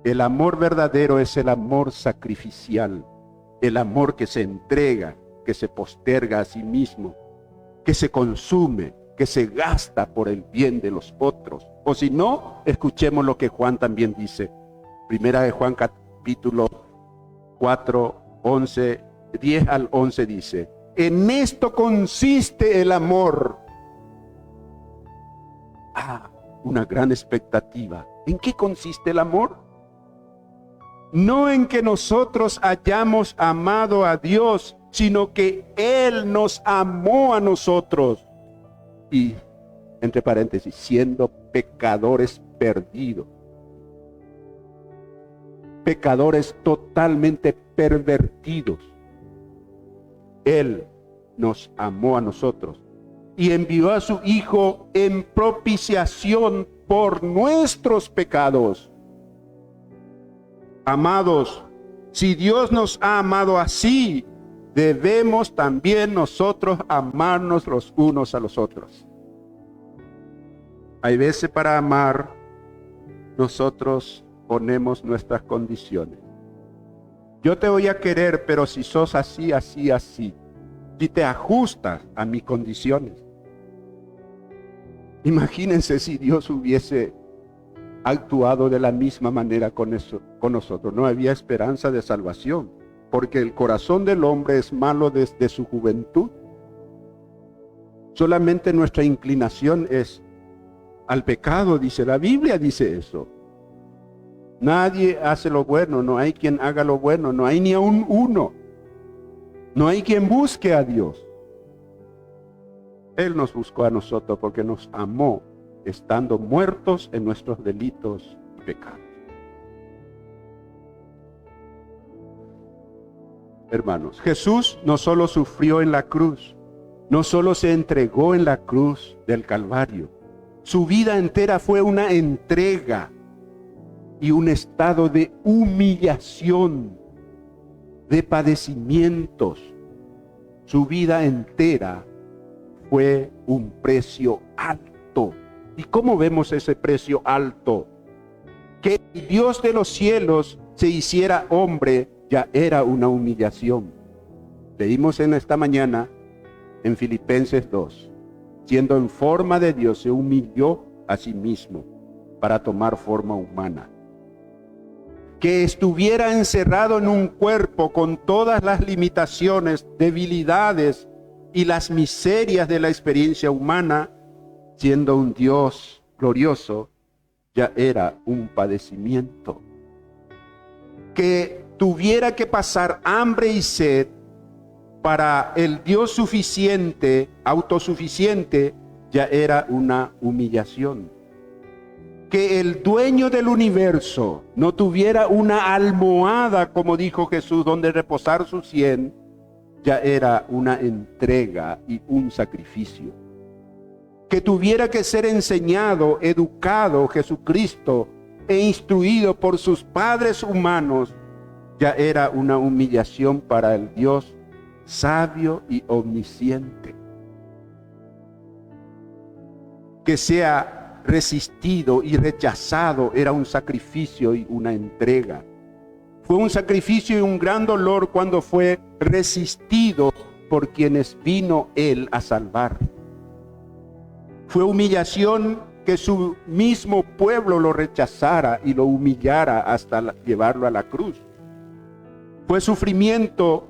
el amor verdadero es el amor sacrificial, el amor que se entrega, que se posterga a sí mismo, que se consume, que se gasta por el bien de los otros. O si no, escuchemos lo que Juan también dice. Primera de Juan capítulo 4, 11, 10 al 11 dice: en esto consiste el amor. Una gran expectativa. ¿En qué consiste el amor? No en que nosotros hayamos amado a Dios, sino que Él nos amó a nosotros. Y, entre paréntesis, siendo pecadores perdidos. Pecadores totalmente pervertidos. Él nos amó a nosotros y envió a su Hijo en propiciación por nuestros pecados. Amados, si Dios nos ha amado así, debemos también nosotros amarnos los unos a los otros. Hay veces para amar, nosotros ponemos nuestras condiciones. Yo te voy a querer, pero si sos así, así, así. Si te ajustas a mis condiciones. Imagínense si Dios hubiese actuado de la misma manera con nosotros. No había esperanza de salvación, porque el corazón del hombre es malo desde su juventud. Solamente nuestra inclinación es al pecado, dice la Biblia, dice eso. Nadie hace lo bueno, no hay quien haga lo bueno, no hay ni aún uno. No hay quien busque a Dios. Él nos buscó a nosotros porque nos amó, estando muertos en nuestros delitos y pecados. Hermanos, Jesús no solo sufrió en la cruz, no solo se entregó en la cruz del Calvario, su vida entera fue una entrega y un estado de humillación, de padecimientos. Su vida entera fue un precio alto. ¿Y cómo vemos ese precio alto? Que el Dios de los cielos se hiciera hombre ya era una humillación. Leímos en esta mañana en Filipenses 2, siendo en forma de Dios, se humilló a sí mismo para tomar forma humana. Que estuviera encerrado en un cuerpo con todas las limitaciones, debilidades y las miserias de la experiencia humana, siendo un Dios glorioso, ya era un padecimiento. Que tuviera que pasar hambre y sed para el Dios suficiente, autosuficiente, ya era una humillación. Que el dueño del universo no tuviera una almohada, como dijo Jesús, donde reposar su sien, ya era una entrega y un sacrificio. Que tuviera que ser enseñado, educado Jesucristo e instruido por sus padres humanos, ya era una humillación para el Dios sabio y omnisciente. Que sea resistido y rechazado era un sacrificio y una entrega. Fue un sacrificio y un gran dolor cuando fue resistido por quienes vino Él a salvar. Fue humillación que su mismo pueblo lo rechazara y lo humillara hasta llevarlo a la cruz. Fue sufrimiento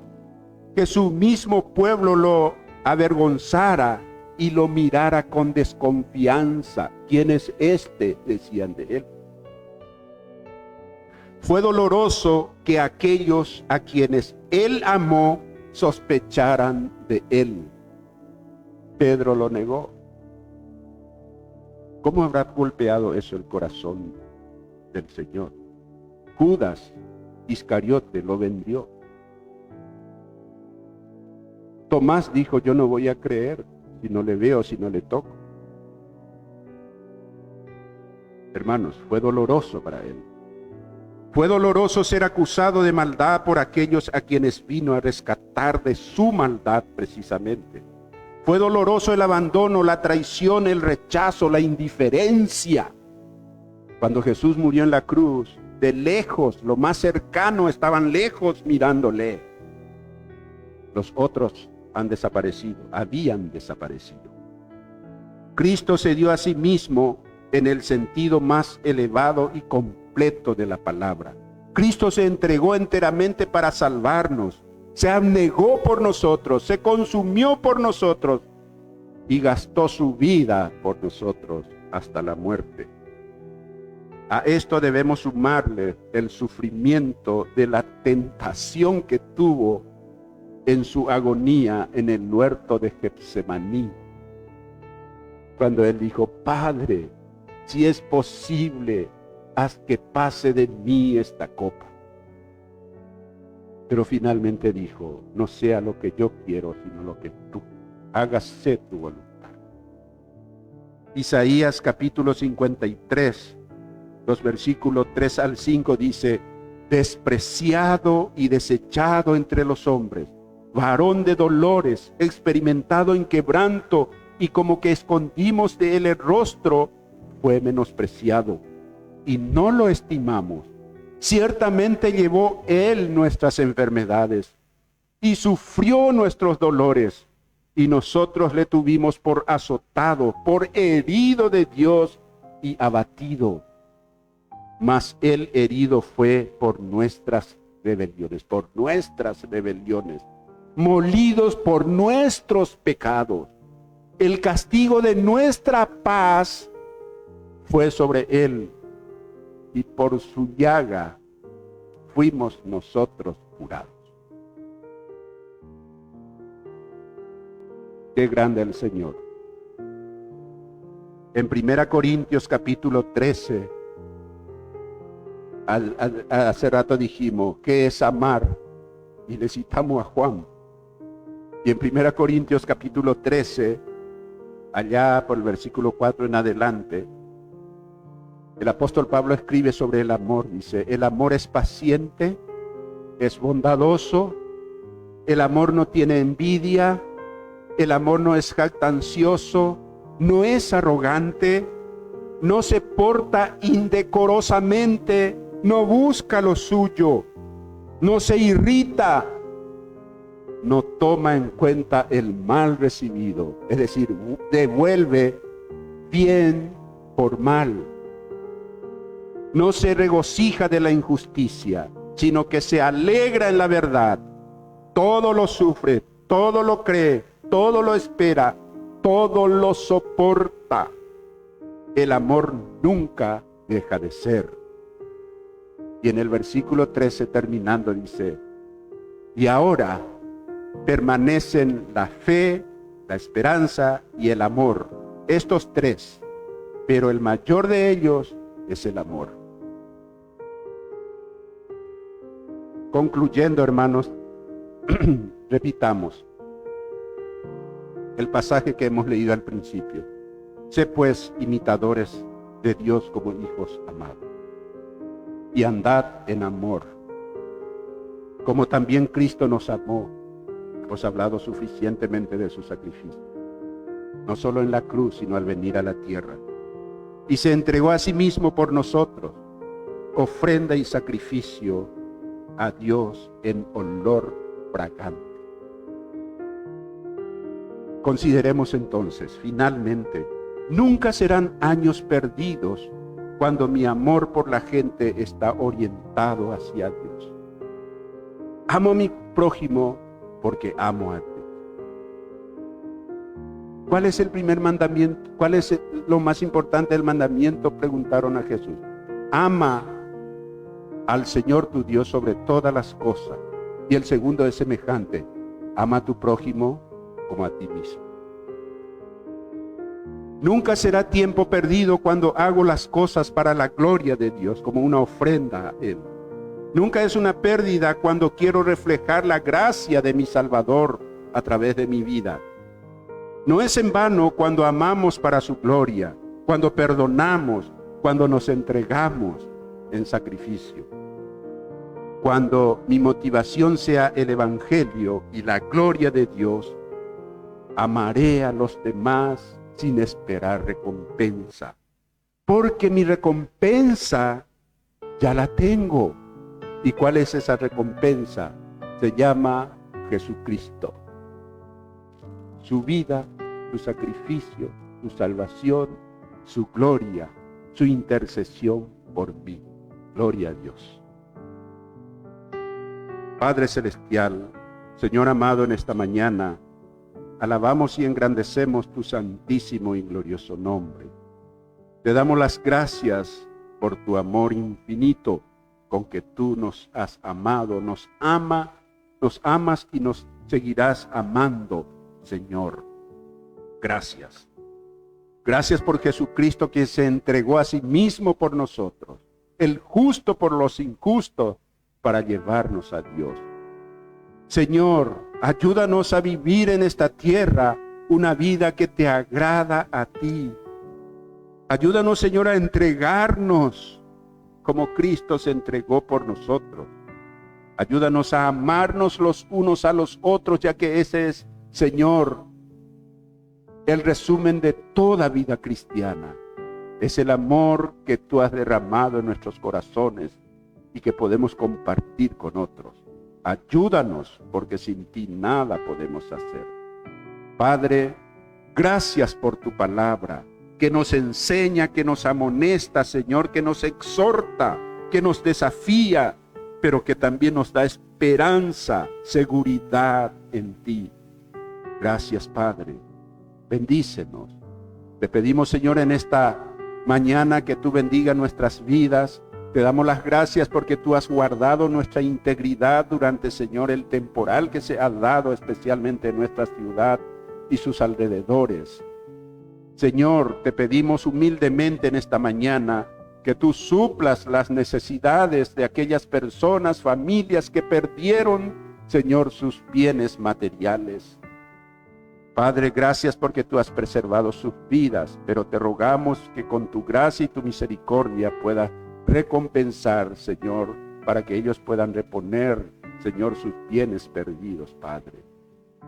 que su mismo pueblo lo avergonzara y lo mirara con desconfianza. ¿Quién es este?, decían de él. Fue doloroso que aquellos a quienes él amó sospecharan de él. Pedro lo negó. ¿Cómo habrá golpeado eso el corazón del Señor? Judas Iscariote lo vendió. Tomás dijo: yo no voy a creer si no le veo, si no le toco. Hermanos, fue doloroso para él. Fue doloroso ser acusado de maldad por aquellos a quienes vino a rescatar de su maldad precisamente. Fue doloroso el abandono, la traición, el rechazo, la indiferencia. Cuando Jesús murió en la cruz, de lejos, lo más cercano, estaban lejos mirándole. Los otros han desaparecido, habían desaparecido. Cristo se dio a sí mismo en el sentido más elevado y completo de la palabra. Cristo se entregó enteramente para salvarnos, se abnegó por nosotros, se consumió por nosotros y gastó su vida por nosotros hasta la muerte. A esto debemos sumarle el sufrimiento de la tentación que tuvo en su agonía en el huerto de Getsemaní, cuando él dijo: Padre, si es posible, haz que pase de mí esta copa. Pero finalmente dijo: no sea lo que yo quiero, sino lo que tú, hágase tu voluntad. Isaías capítulo 53, los versículos 3 al 5 dice: despreciado y desechado entre los hombres, varón de dolores, experimentado en quebranto, y como que escondimos de él el rostro, fue menospreciado, y no lo estimamos. Ciertamente llevó él nuestras enfermedades, y sufrió nuestros dolores, y nosotros le tuvimos por azotado, por herido de Dios y abatido. Mas él herido fue por nuestras rebeliones, molidos por nuestros pecados. El castigo de nuestra paz fue sobre él, y por su llaga fuimos nosotros curados. Qué grande el Señor. En 1 Corintios capítulo 13, hace rato dijimos ¿qué es amar? Y le citamos a Juan. Y en 1 Corintios capítulo 13, allá por el versículo 4 en adelante, el apóstol Pablo escribe sobre el amor. Dice: el amor es paciente, es bondadoso, el amor no tiene envidia, el amor no es jactancioso, no es arrogante, no se porta indecorosamente, no busca lo suyo, no se irrita, no toma en cuenta el mal recibido, es decir, devuelve bien por mal. No se regocija de la injusticia, sino que se alegra en la verdad. Todo lo sufre, todo lo cree, todo lo espera, todo lo soporta. El amor nunca deja de ser. Y en el versículo 13 terminando dice, y ahora permanecen la fe, la esperanza y el amor. Estos tres, pero el mayor de ellos es el amor. Concluyendo, hermanos, repitamos el pasaje que hemos leído al principio. Sé pues imitadores de Dios como hijos amados, y andad en amor, como también Cristo nos amó. Hemos hablado suficientemente de su sacrificio, no solo en la cruz, sino al venir a la tierra, y se entregó a sí mismo por nosotros, ofrenda y sacrificio a Dios en olor fragante. Consideremos entonces, finalmente, nunca serán años perdidos cuando mi amor por la gente está orientado hacia Dios. Amo a mi prójimo porque amo a Dios. ¿Cuál es el primer mandamiento? ¿Cuál es lo más importante del mandamiento? Preguntaron a Jesús. Ama al Señor tu Dios sobre todas las cosas. Y el segundo es semejante. Ama a tu prójimo como a ti mismo. Nunca será tiempo perdido cuando hago las cosas para la gloria de Dios, como una ofrenda a Él. Nunca es una pérdida cuando quiero reflejar la gracia de mi Salvador a través de mi vida. No es en vano cuando amamos para su gloria, cuando perdonamos, cuando nos entregamos en sacrificio. Cuando mi motivación sea el Evangelio y la gloria de Dios, amaré a los demás sin esperar recompensa, porque mi recompensa ya la tengo. ¿Y cuál es esa recompensa? Se llama Jesucristo. Su vida, su sacrificio, su salvación, su gloria, su intercesión por mí. Gloria a Dios. Padre Celestial, Señor amado, en esta mañana, alabamos y engrandecemos tu santísimo y glorioso nombre. Te damos las gracias por tu amor infinito con que tú nos has amado, nos amas y nos seguirás amando, Señor. Gracias. Gracias por Jesucristo, que se entregó a sí mismo por nosotros, el justo por los injustos, para llevarnos a Dios. Señor, ayúdanos a vivir en esta tierra una vida que te agrada a ti. Ayúdanos, Señor, a entregarnos como Cristo se entregó por nosotros. Ayúdanos a amarnos los unos a los otros, ya que ese es, Señor, el resumen de toda vida cristiana. Es el amor que tú has derramado en nuestros corazones y que podemos compartir con otros. Ayúdanos, porque sin ti nada podemos hacer. Padre, gracias por tu palabra, que nos enseña, que nos amonesta, Señor, que nos exhorta, que nos desafía, pero que también nos da esperanza, seguridad en ti. Gracias, Padre. Bendícenos. Te pedimos, Señor, en esta mañana que tú bendiga nuestras vidas. Te damos las gracias porque tú has guardado nuestra integridad durante, Señor, el temporal que se ha dado especialmente en nuestra ciudad y sus alrededores. Señor, te pedimos humildemente en esta mañana que tú suplas las necesidades de aquellas personas, familias que perdieron, Señor, sus bienes materiales. Padre, gracias porque tú has preservado sus vidas, pero te rogamos que con tu gracia y tu misericordia puedas recompensar, Señor, para que ellos puedan reponer, Señor, sus bienes perdidos, Padre.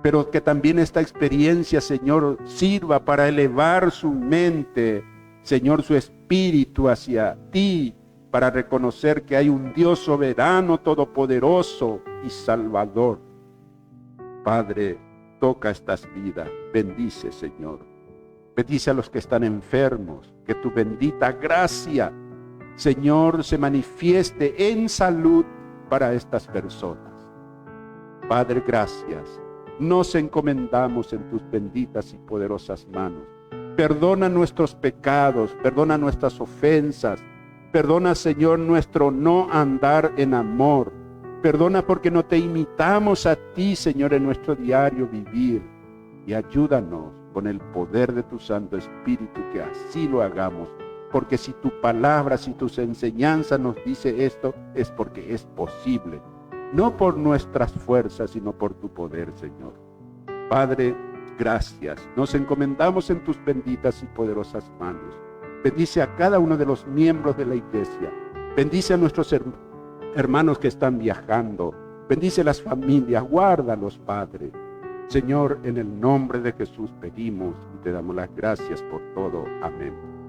Pero que también esta experiencia, Señor, sirva para elevar su mente, Señor, su espíritu hacia ti, para reconocer que hay un Dios soberano, todopoderoso y salvador. Padre, toca estas vidas, bendice, Señor. Bendice a los que están enfermos, que tu bendita gracia, Señor, se manifieste en salud para estas personas. Padre, gracias. Nos encomendamos en tus benditas y poderosas manos. Perdona nuestros pecados, perdona nuestras ofensas. Perdona, Señor, nuestro no andar en amor. Perdona porque no te imitamos a ti, Señor, en nuestro diario vivir. Y ayúdanos con el poder de tu Santo Espíritu que así lo hagamos. Porque si tu palabra, si tus enseñanzas nos dice esto, es porque es posible. No por nuestras fuerzas, sino por tu poder, Señor. Padre, gracias. Nos encomendamos en tus benditas y poderosas manos. Bendice a cada uno de los miembros de la iglesia. Bendice a nuestros hermanos que están viajando. Bendice las familias. Guárdalos, Padre. Señor, en el nombre de Jesús pedimos y te damos las gracias por todo. Amén.